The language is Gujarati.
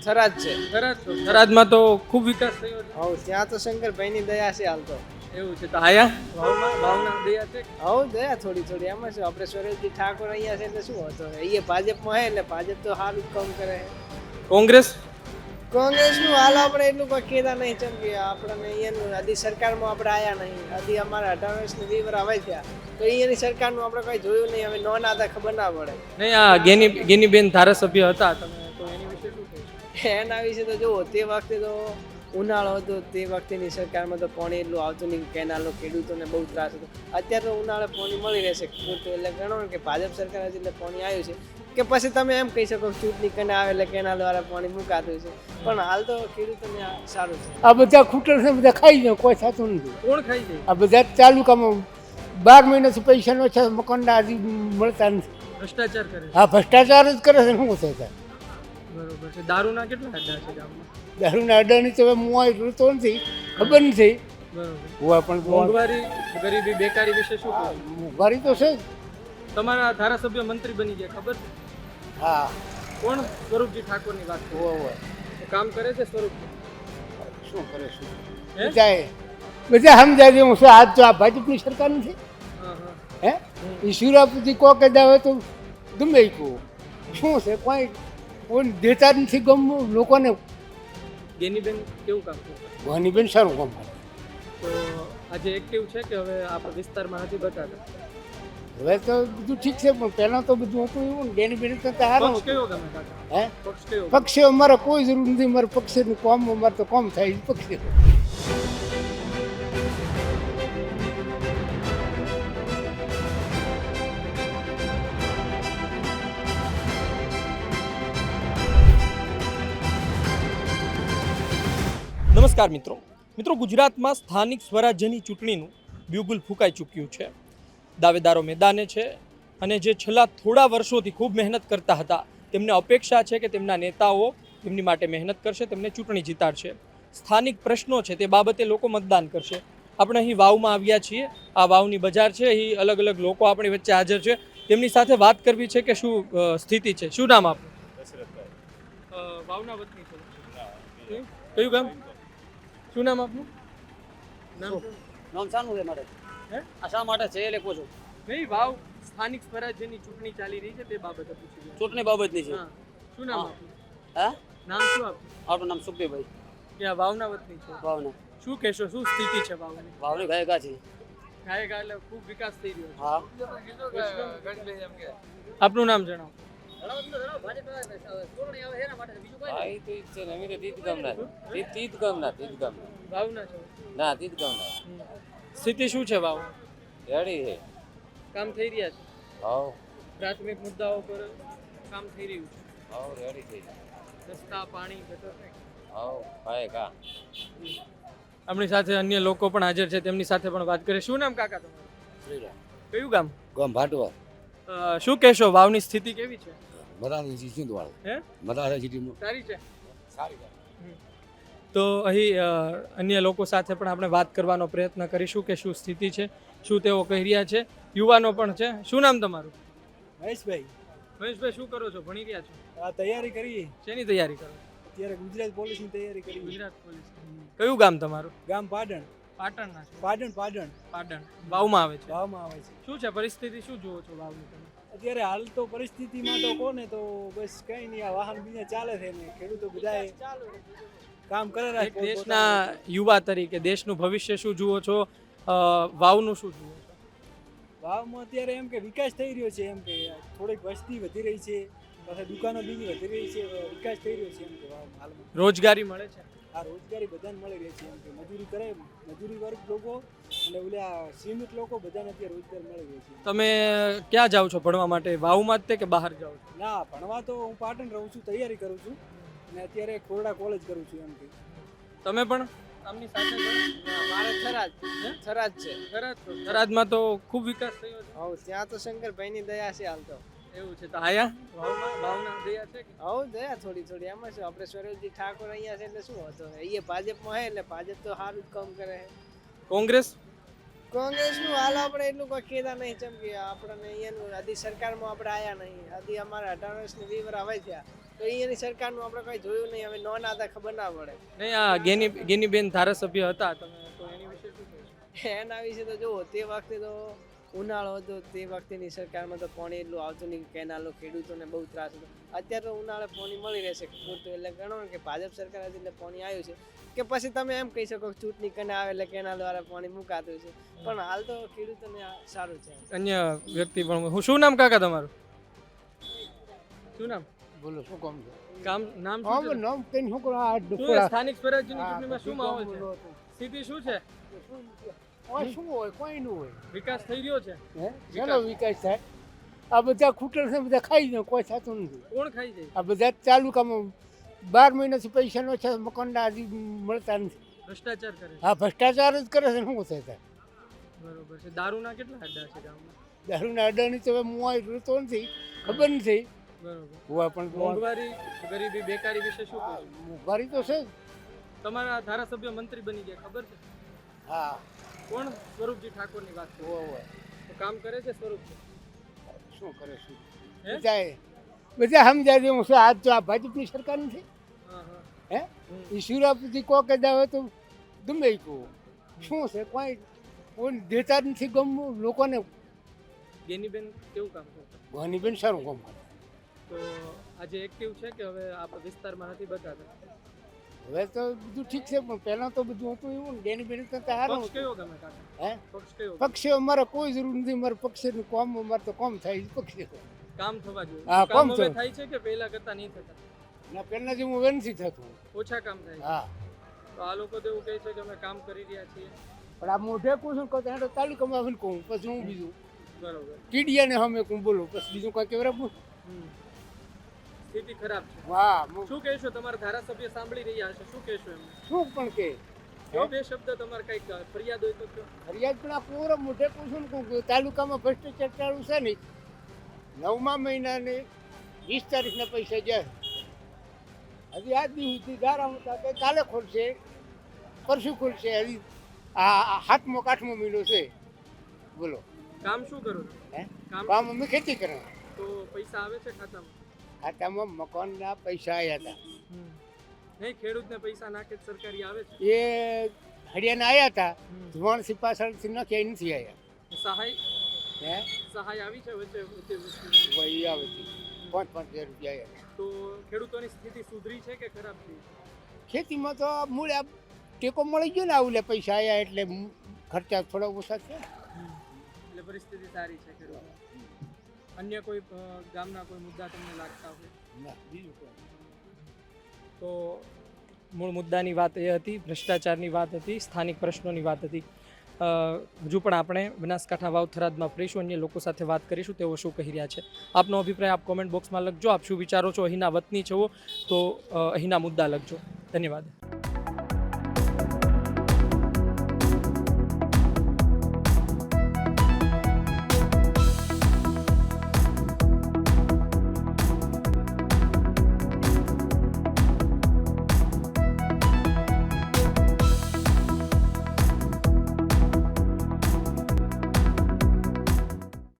થરાદ છે. થરાદમાં તો ખૂબ વિકાસ થયો છે. હવ ત્યાં તો શંકરભાઈની દયા છે હાલ તો. એવું છે તો આયા ભાવના દયા છે. હવ દયા થોડી એમાં શું આપણે સુરેશજી ઠાકોર અહીંયા છે એટલે શું હતો અહીંયા ભાજપમાં હે એટલે ભાજપ તો સારું જ કામ કરે. કોંગ્રેસ કોંગ્રેસનું હાલ આપણે એટલું કોઈ કહેતા નહીં ચમ કે આપણને અહીંયાનું આદિ સરકારમાં આપણે આવ્યા નહીં આદિ અમારા 18 વર્ષની 20 વર્ષ આવે થયા તો અહીંયાની સરકારનું આપણે કંઈ જોયું નહીં. હવે નોના હતા ખબર ના પડે. નહીં આ ગેનીબેન ધારાસભ્ય હતા તમે તો એની વિશે શું કહેશો? એના વિશે તો જુઓ તે વખતે તો ઉનાળો હતો તે વખતેની સરકારમાં તો પાણી એટલું આવતું નહીં. કેનાલો ખેડૂતોને બહુ ત્રાસ હતો. અત્યારે તો ઉનાળે પાણી મળી રહેશે એટલે ગણો કે ભાજપ સરકાર હતી એટલે પાણી આવ્યું છે કે પછી તમે એમ કહી શકો ચૂંટણી કરીને આવે એટલે કેનાલ દ્વારા પાણી મુકાતું છે. પણ હાલ તો ખેડૂતોને સારું છે. આ બધા ખૂટર છે બધા ખાઈ જાય કોઈ થતું નથી. કોણ ખાઈ જાય? આ બધા તાલુકામાં 12 મહિનાથી પૈસા નો છે મકાનના હજી મળતા નથી. ભ્રષ્ટાચાર કરે છે. હા ભ્રષ્ટાચાર જ કરે છે. શું થતા બરોબર છે. દારૂના કેટલા અડ્ડા છે ગામમાં? દારૂના અડાની તો હવે મુઆઈ જોતો નથી ખબર નથી. બરોબર. હોવા પણ મોંઘવારી ગરીબી બેકારી વિશે શું કહો? મોંઘવારી તો છે જ. તમારા ધારાસભ્ય મંત્રી બની ગયા ખબર છે? હા કોણ? સ્વરૂપજી ઠાકોરની વાત કરો. હોવા કામ કરે છે સ્વરૂપજી? શું કરે શું હે? બધા સમજાય છે. હું શું આજ તો આ ભાજપની સરકાર નથી હા હા. હે એ સુરાપતિ કોકે દાવે તો ગમે કહું શું છે કોઈ દેતા જ નથી ગમવું લોકોને. ગેનીબેન કેવું કામ કરે? ભવાનીબેન સારું કામ કરે. તો આજે એક્ટિવ છે કે હવે આપણા વિસ્તારમાં નથી બતાતા? હવે તો બધું ઠીક છે પણ પહેલાં તો બધું હતું એવું ને બેની બેની કરતા સારું પક્ષ હતું. કયો ગમે કાકા? હે પક્ષ કયો? પક્ષે અમારે કોઈ જરૂર નથી. મારે પક્ષેનું કામ અમારે તો કામ થાય છે પક્ષે. નમસ્કાર મિત્રો. ગુજરાતમાં સ્થાનિક સ્વરાજ્યની ચૂંટણીનું બ્યુગુલ ફૂંકાઈ ચૂક્યું છે. દાવેદારો મેદાને છે અને જે છેલ્લા થોડા વર્ષોથી ખૂબ મહેનત કરતા હતા તેમને અપેક્ષા છે કે તેમના નેતાઓ તેમની માટે મહેનત કરશે, તેમને ચૂંટણી જીતાડશે. સ્થાનિક પ્રશ્નો છે તે બાબતે લોકો મતદાન કરશે. આપણે અહીં વાવમાં આવ્યા છીએ. આ વાવની બજાર છે. અહીં અલગ અલગ લોકો આપણી વચ્ચે હાજર છે. તેમની સાથે વાત કરવી છે કે શું સ્થિતિ છે. શું નામ આપનું? વાવના વતની છે. કયું ગામ? શું નામ આપનું? નામ શાનું છે મારે? હે? આ શા માટે છે એટલે પૂછું. નહીં, વાવ સ્થાનિક સ્વરાજ્યની ચૂંટણી ચાલી રહી છે તે બાબતે પૂછી રહ્યો. ચૂંટણી બાબતની છે. હા. શું નામ હા. આપનું? હા નામ શું આપનું? આપણું નામ સુખદેવભાઈ ક્યાં વાવના વતની છો? ભાવના. શું કહેશો? શું સ્થિતિ છે વાવની? ભાવની ગાયકા છે. ગાયકા એટલે ખૂબ વિકાસ થઈ રહ્યો હા છે. આપનું નામ જણાવો. હા એ તો ઈ જ છે ને. અમે તો તીજ ગામના તીજ ગામના વાવના છો? ના તીજ ગામના સ્થિતિ શું છે વાવ? રેડી છે. કામ થઈ રહ્યા છે? હાવ પ્રાથમિક મુદ્દાઓ પર કામ થઈ રહ્યું છે? હાવ રેડી થઈ. રસ્તા, પાણી, ગટર. હાવ ગાયકા. આપણી સાથે અન્ય લોકો પણ હાજર છે. તેમની સાથે પણ વાત કરીએ. શું નામ કાકા તમારું? કયું ગામ? ગામ ભાટવા શું કહેશો? વાવની સ્થિતિ કેવી છે? મરાની સિંધવાળ હે? મરારા સિટીમાં સારી છે. સારી. તો અહીં અન્ય લોકો સાથે પણ આપણે વાત કરવાનો પ્રયત્ન કરીશું કે શું સ્થિતિ છે, શું તેઓ કહી રહ્યા છે. યુવાનો પણ છે. શું નામ તમારું? મહેશભાઈ મહેશભાઈ, શું કરો છો? ભણી રહ્યા છો? આ તૈયારી કરીએ શેની તૈયારી કરો? અત્યારે ગુજરાત પોલીસની તૈયારી કરી. ગુજરાત પોલીસ. કયું ગામ તમારું? ગામ પાટણ. પાટણના છો? પાટણ પાટણ. વાવમાં આવે છે. ભાવમાં આવે છે. શું છે પરિસ્થિતિ? શું જુઓ છો વાવની તમે? અત્યારે હાલ તો પરિસ્થિતિમાં તો કોને તો બસ કઈ નહીં. આ વાહન બીજા ચાલે છે ને ખેડૂતો બધાએ કામ કરે એક દેશના યુવા તરીકે દેશનું ભવિષ્ય શું જુઓ છો? વાવનું શું જુઓ છો? વાવમાં અત્યારે એમ કે વિકાસ થઈ રહ્યો છે. એમ કે થોડીક વસ્તી વધી રહી છે, પાછા દુકાનો બીજી વધી રહી છે, વિકાસ થઈ રહ્યો છે. એમ કે વાવમાં હાલમાં રોજગારી મળે છે? આ રોજગારી બધાને મળી રહી છે. એમ કે મજૂરી કરે મજૂરી વર્ગ લોકો અને ઓલા સીમિત લોકો બધાને અત્યારે રોજગાર મળી રહી છે. તમે ક્યાં જાઓ છો ભણવા માટે? વાવમાં જ તે કે બહાર જાઓ છો? ના ભણવા તો હું પાટણ રહું છું, તૈયારી કરું છું અને અત્યારે ખોરડા કોલેજ કરું છું. એમ કે તમે પણ આમની સાથે મારે થરાદ છે. થરાદમાં તો ખૂબ વિકાસ થયો છે. હવ ત્યાં તો શંકરભાઈની દયા છે હાલ તો. એવું છે તો આયા વાવના દયા છે કે? હવ દયા થોડી એમાં શું આપણે સુરેશજી ઠાકોર અહીંયા છે એટલે શું હતો અહીંયા ભાજપમાં હે એટલે ભાજપ તો સારું જ કામ કરે. કોંગ્રેસ કોંગ્રેસનું હાલ આપણે એટલું કોઈ કહેતા નહીં ચમ કે આપણને અહીંયાનું આદિ સરકારમાં આપણે આવ્યા નહીં આદિ અમારા 18 વર્ષની 20 વર્ષ આવે થયા તો તો એની સરકારનું આપણે કંઈ જોયું નહીં, હવે નોના હતા ખબર ના પડે. નહીં આ ગેનીબેન ધારાસભ્ય હતા તમે તો એની વિશે શું કહેશો? એના વિશે તો જુઓ, તે વખતે તો ઉનાળો હતો, તે વખતેની સરકારમાં તો પાણી એટલું આવતું નહીં, કેનાલો ખેડૂતોને બહુ ત્રાસ હતો. અત્યારે તો ઉનાળે પાણી મળી રહેશે પૂરતું, એટલે ગણો ને કે ભાજપ સરકાર હતી એટલે પાણી આવ્યું છે. કે પછી તમે એમ કહી શકો કે ચૂંટણી કને આવે એટલે કેનાલ દ્વારા પાણી મુકાતું છે, પણ હાલ તો ખેડૂતોને આ સારું છે. અન્ય વ્યક્તિ પણ હું શું નામ કાકા તમારું? શું નામ? બોલો શું કામ છે કામ નામ હા શું છે? નામ કઈ શું કરો આ શું છે? સ્થાનિક સ્વરાજ્યની ચૂંટણીમાં શું માહોલ છે? બોલો સ્થિતિ શું છે? શું હોય કોઈ નું હોય વિકાસ થઈ રહ્યો છે? હે ચાલો વિકાસ થાય આ બધા ખૂટર છે બધા ખાઈ જાય કોઈ થતું નથી કોણ ખાઈ જાય? આ બધા તાલુકામાં 12 મહિનાથી પૈસા નો છે મકાનના હજી મળતા નથી ભ્રષ્ટાચાર કરે છે. હા ભ્રષ્ટાચાર જ કરે છે ને શું થાય બરોબર છે. દારૂના કેટલા અડ્ડા છે ગામમાં? દારૂના અડાની તો હવે મુઆઈ જોતો નથી ખબર નથી બરોબર. હોવા પણ મોંઘવારી, ગરીબી, બેકારી વિશે શું કહેશો? મોંઘવારી તો છે જ. તમારા ધારાસભ્ય મંત્રી બની ગયા ખબર છે? હા કોણ? સ્વરૂપજી ઠાકોરની વાત કરો. હોય તો કામ કરે છે સ્વરૂપજી? શું કરે છે હે? બધા સમજાય દેવું છે આજ તો આ ભાજપની સરકાર નથી હા હા. હે હમ. એ શિવરાપતિ કો કે દાવે તો ગમે ઈ કહો શું છે કોઈ દેતા જ નથી ગમવું લોકોને ગેનીબેન કેવું કામ કરતા? ઘણી બેન સારું કામ કરે તો આજે એક્ટિવ છે કે હવે આપણા વિસ્તારમાં નથી બતાતા? હવે તો બધું ઠીક છે પણ પહેલાં તો બધું હતું એવું ને બેની બેન તો સારું પક્ષ કયો ગમે કાકા? હે પક્ષ કયો ગમે? પક્ષે અમારે કોઈ જરૂર નથી મારે પક્ષનું કામ અમારે તો કામ થાય પક્ષે કામ થવા જોઈએ. હા, કામ કામ હવે થવું. થાય છે કે પહેલા કરતા નહીં થતા? ના પહેલાં જેવું હવે નથી થતું ઓછા કામ થાય છે. હા તો આ લોકો તો એવું કહે છે કે અમે કામ કરી રહ્યા છીએ. પણ આ મોઢે કહું છું કહું તો તાલુકામાં આવીને કહું પછી હું બીજું બરોબર. કીડિયાને અમે કહું બોલો પછી બીજું કાંઈ કેવરા હમ. સ્થિતિ ખરાબ છે. વાહ શું કહેશો? તમારા ધારાસભ્ય સાંભળી રહ્યા હશે, શું કહેશો એમને? શું પણ કે કયો બે શબ્દ તમારે કઈક ફરિયાદ હોય તો કયો? ફરિયાદ પણ આ પૂરો મોઢે કહું છું ને કહું કે તાલુકામાં ભ્રષ્ટાચાર ચાલુ છે નહીં 9મા મહિનાને 20 તારીખના પૈસા જાય હજી આજ દી સુધી ગારામાં હતા કે કાલે ખોલશે પરસું ખોલશે હજી આ 7મો 8મો મહિનો છે બોલો કામ શું કરો છો? હે કામ કામ અમે ખેતી કરે તો પૈસા આવે છે ખાતામાં? ખાતામાં મકાનના પૈસા આવ્યા હતા નહીં, ખેડૂતને પૈસા નાખે તો સરકારી આવે છે. એ હરિયાણા આવ્યા હતા હમ. ધોવાણથી પાછળથી નાખ્યા નથી આવ્યા સહાય હે સહાય આવી છે વચ્ચે વચ્ચે? વહી આવે છે 5,000 રૂપિયા આવ્યા તો ખેડૂતોની સ્થિતિ સુધરી છે કે ખરાબ થઈ? ખેતીમાં તો મૂળ આ ટેકો મળી ગયો ને આવું લે પૈસા આવ્યા એટલે ખર્ચા થોડા ઓછા છે એટલે પરિસ્થિતિ સારી છે ખેડૂતો. અન્ય કોઈ ગામના કોઈ મુદ્દા તમને લાગતા હોય ના બીજું કોઈ તો મૂળ મુદ્દાની વાત એ હતી, ભ્રષ્ટાચારની વાત હતી, સ્થાનિક પ્રશ્નોની વાત હતી. હજુ પણ આપણે બનાસકાંઠા વાવ થરાદમાં ફરીશું, અન્ય લોકો સાથે વાત કરીશું તેઓ શું કહી રહ્યા છે. આપનો અભિપ્રાય આપ કોમેન્ટ બોક્સમાં લખજો. આપ શું વિચારો છો, અહીંના વતની છો તો અહીંના મુદ્દા લખજો. ધન્યવાદ.